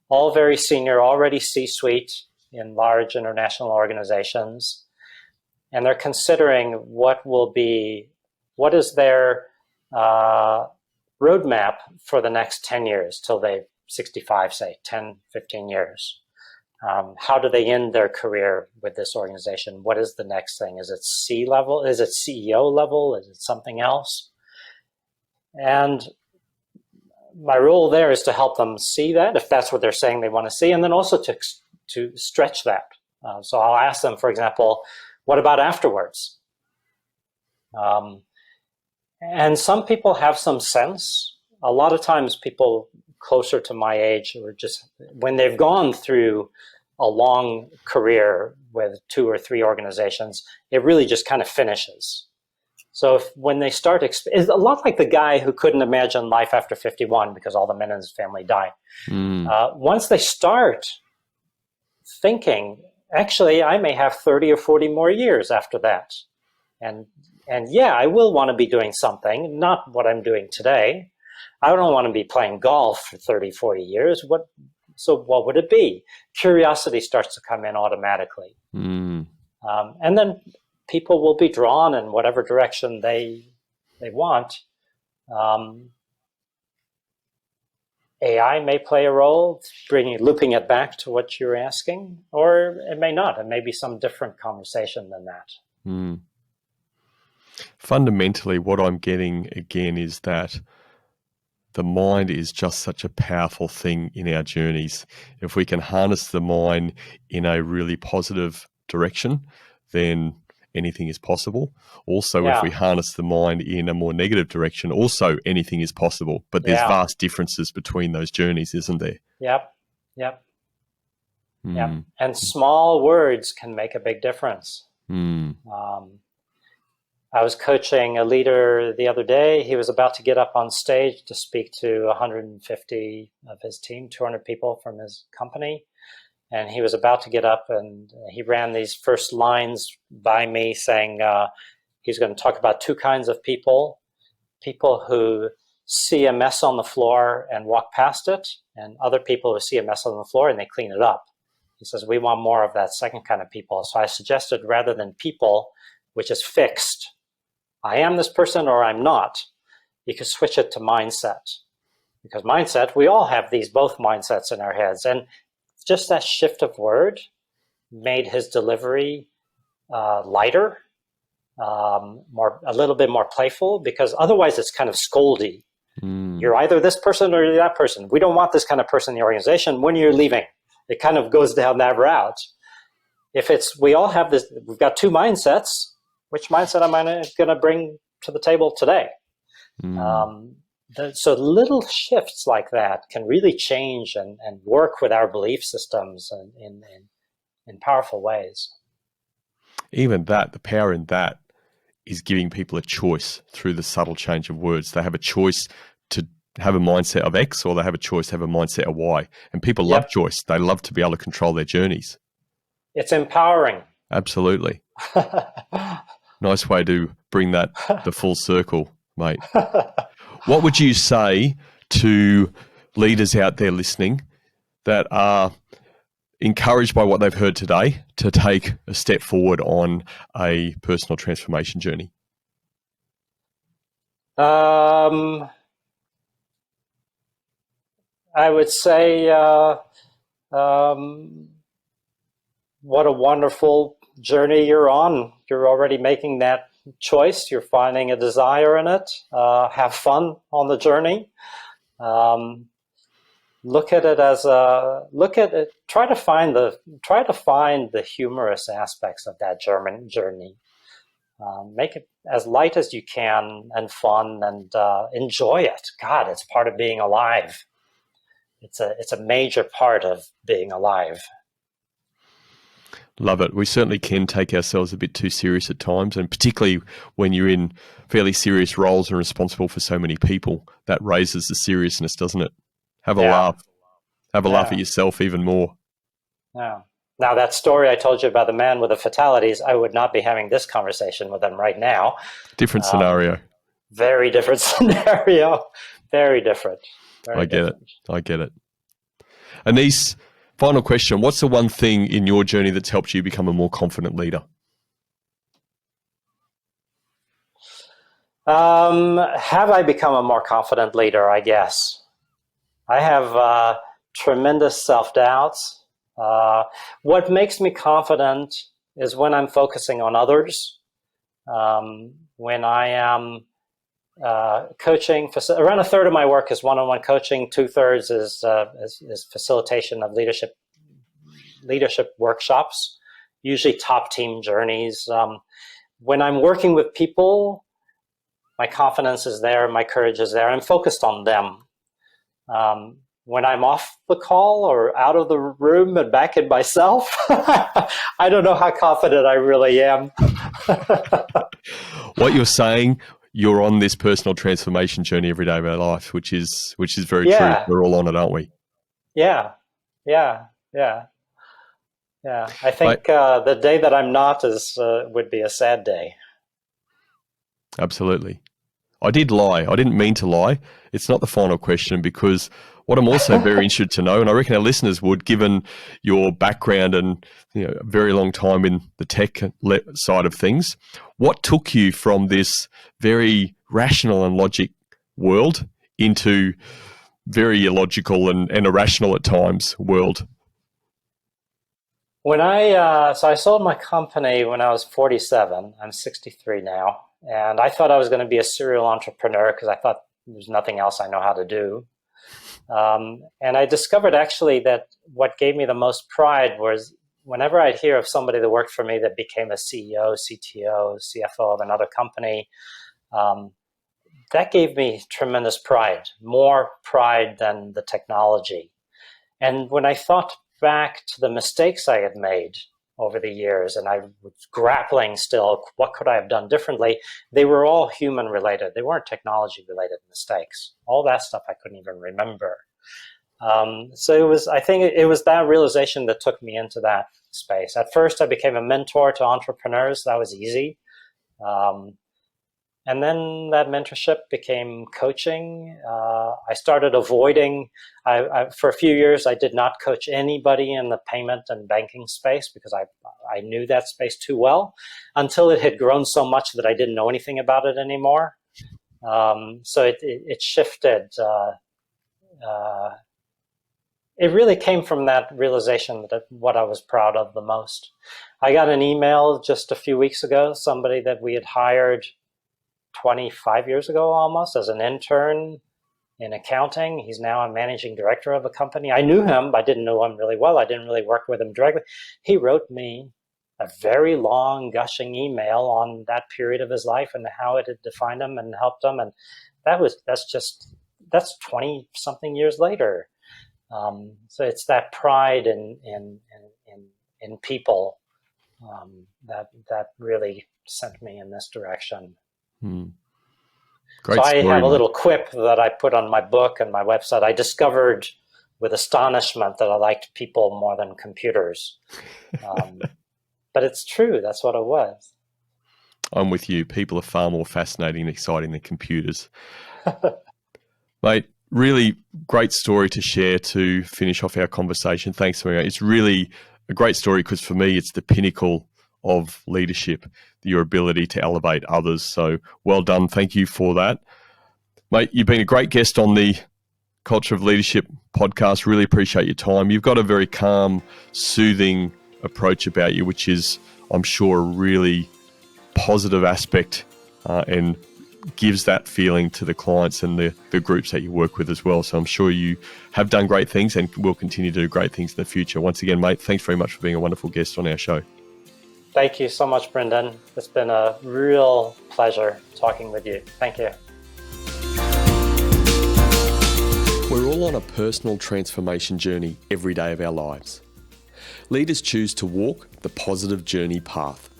all very senior, already C-suite in large international organizations, and they're considering what is their roadmap for the next 10 years till they're 65, say 10, 15 years. How do they end their career with this organization? What is the next thing? Is it C-level? Is it CEO level? Is it something else? And my role there is to help them see that, if that's what they're saying they want to see, and then also to stretch that. So I'll ask them, for example, what about afterwards? And some people have some sense. A lot of times people closer to my age, or just when they've gone through a long career with 2 or 3 organizations, it really just kind of finishes. So when they start, it's a lot like the guy who couldn't imagine life after 51 because all the men in his family died. Once they start thinking, actually, I may have 30 or 40 more years after that. And yeah, I will want to be doing something, not what I'm doing today. I don't want to be playing golf for 30, 40 years. So what would it be? Curiosity starts to come in automatically. And then people will be drawn in whatever direction they want. AI may play a role, looping it back to what you're asking, or it may not. It may be some different conversation than that. Fundamentally, what I'm getting again is that the mind is just such a powerful thing in our journeys. If we can harness the mind in a really positive direction, then anything is possible. Also, if we harness the mind in a more negative direction, also anything is possible. But there's vast differences between those journeys, isn't there? Yep. And small words can make a big difference. I was coaching a leader the other day. He was about to get up on stage to speak to 150 of his team, 200 people from his company. And he was about to get up, and he ran these first lines by me saying he's going to talk about 2 kinds of people who see a mess on the floor and walk past it, and other people who see a mess on the floor and they clean it up. He says, we want more of that second kind of people. So I suggested, rather than people, which is fixed, I am this person or I'm not, you could switch it to mindset. Because mindset, we all have both mindsets in our heads. And just that shift of word made his delivery lighter, a little bit more playful, because otherwise it's kind of scoldy. You're either this person or you're that person. We don't want this kind of person in the organization. When you're leaving, it kind of goes down that route. If we all have this, we've got 2 mindsets. Which mindset am I going to bring to the table today? So little shifts like that can really change and work with our belief systems in powerful ways. Even that, the power in that is giving people a choice through the subtle change of words. They have a choice to have a mindset of X, or they have a choice to have a mindset of Y. And people love choice. They love to be able to control their journeys. It's empowering. Absolutely. Nice way to bring that the full circle, mate. What would you say to leaders out there listening that are encouraged by what they've heard today to take a step forward on a personal transformation journey? I would say, um, what a wonderful journey you're on. You're already making that choice. You're finding a desire in it. Have fun on the journey. Um, look at it as a look at it. Try to find the humorous aspects of that journey. Make it as light as you can and fun, and enjoy it. God, it's part of being alive. It's a major part of being alive. Love it. We certainly can take ourselves a bit too serious at times, and particularly when you're in fairly serious roles and responsible for so many people, that raises the seriousness, doesn't it? Have a Yeah, laugh. Have a laugh yeah, at yourself even more. yeah. Now that story I told you about the man with the fatalities, I would not be having this conversation with him right now. Different Um, scenario. very different scenario. Very different. I Very get it. different. I get it. Aneace, final question. What's the one thing in your journey that's helped you become a more confident leader? Have I become a more confident leader? I guess I have tremendous self-doubts. What makes me confident is when I'm focusing on others, when I am coaching. Around a third of my work is one-on-one coaching. 2/3 is facilitation of leadership workshops, usually top team journeys. When I'm working with people, my confidence is there, my courage is there. I'm focused on them. When I'm off the call or out of the room and back in myself, I don't know how confident I really am. What you're saying, you're on this personal transformation journey every day of our life, which is very true. Yeah, We're all on it, aren't we? yeah, yeah, yeah, yeah. I Mate, think the day that I'm not is would be a sad day. absolutely. I did lie. I didn't mean to lie. It's not the final question, because what I'm also very interested to know, and I reckon our listeners would, given your background and a very long time in the tech side of things, what took you from this very rational and logic world into very illogical and irrational at times world? When so I sold my company when I was 47. I'm 63 now, and I thought I was going to be a serial entrepreneur because I thought there's nothing else I know how to do. And I discovered actually that what gave me the most pride was whenever I'd hear of somebody that worked for me that became a CEO, CTO, CFO of another company, um, that gave me tremendous pride, more pride than the technology. And when I thought back to the mistakes I had made over the years, and I was grappling still, what could I have done differently? They were all human related. They weren't technology related mistakes. All that stuff I couldn't even remember. So I think it was that realization that took me into that space. At first, I became a mentor to entrepreneurs. That was easy. Um, and then that mentorship became coaching. I started avoiding, for a few years, I did not coach anybody in the payment and banking space because I knew that space too well, until it had grown so much that I didn't know anything about it anymore. So it shifted. Uh, it really came from that realization that what I was proud of the most. I got an email just a few weeks ago, somebody that we had hired 25 years ago almost as an intern in accounting. He's now a managing director of a company. I knew him, but I didn't know him really well. I didn't really work with him directly. He wrote me a very long, gushing email on that period of his life and how it had defined him and helped him. And that's 20 something years later. So it's that pride in people that really sent me in this direction. Hmm. So Great I story, have a mate. little quip that I put on my book and my website. I discovered with astonishment that I liked people more than computers. But it's true. That's what it was. I'm with you. People are far more fascinating and exciting than computers. Mate, really great story to share to finish off our conversation. Thanks, Maria. It's really a great story because for me, it's the pinnacle of leadership, your ability to elevate others. So well done. Thank you for that. Mate, you've been a great guest on the Culture of Leadership podcast. Really appreciate your time. You've got a very calm, soothing approach about you, which is, I'm sure, a really positive aspect and gives that feeling to the clients and the groups that you work with as well. So I'm sure you have done great things and will continue to do great things in the future. Once again, mate, thanks very much for being a wonderful guest on our show. Thank you so much, Brendan. It's been a real pleasure talking with you. Thank you. We're all on a personal transformation journey every day of our lives. Leaders choose to walk the positive journey path.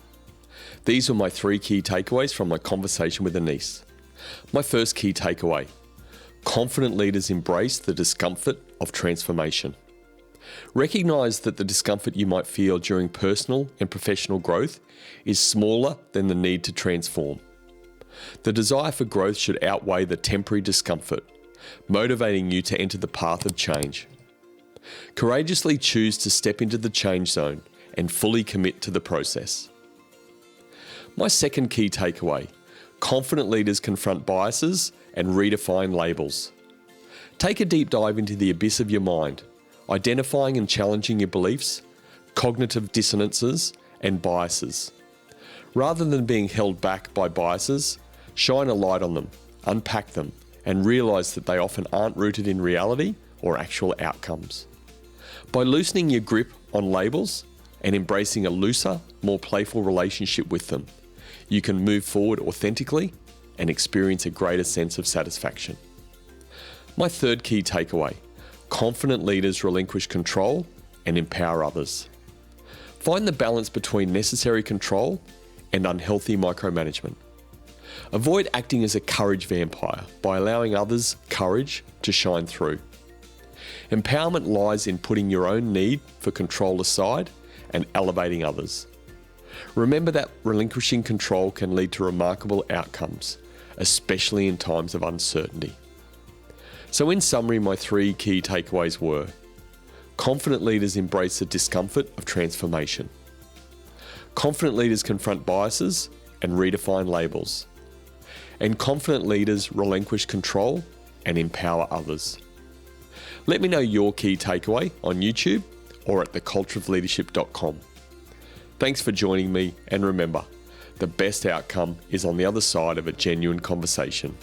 These were my 3 key takeaways from my conversation with Aneace. My first key takeaway: confident leaders embrace the discomfort of transformation. Recognise that the discomfort you might feel during personal and professional growth is smaller than the need to transform. The desire for growth should outweigh the temporary discomfort, motivating you to enter the path of change. Courageously choose to step into the change zone and fully commit to the process. My second key takeaway: confident leaders confront biases and redefine labels. Take a deep dive into the abyss of your mind, identifying and challenging your beliefs, cognitive dissonances, and biases. Rather than being held back by biases, shine a light on them, unpack them, and realise that they often aren't rooted in reality or actual outcomes. By loosening your grip on labels and embracing a looser, more playful relationship with them, you can move forward authentically and experience a greater sense of satisfaction. My third key takeaway: confident leaders relinquish control and empower others. Find the balance between necessary control and unhealthy micromanagement. Avoid acting as a courage vampire by allowing others' courage to shine through. Empowerment lies in putting your own need for control aside and elevating others. Remember that relinquishing control can lead to remarkable outcomes, especially in times of uncertainty. So in summary, my 3 key takeaways were: confident leaders embrace the discomfort of transformation. Confident leaders confront biases and redefine labels. And confident leaders relinquish control and empower others. Let me know your key takeaway on YouTube or at thecultureofleadership.com. Thanks for joining me, and remember, the best outcome is on the other side of a genuine conversation.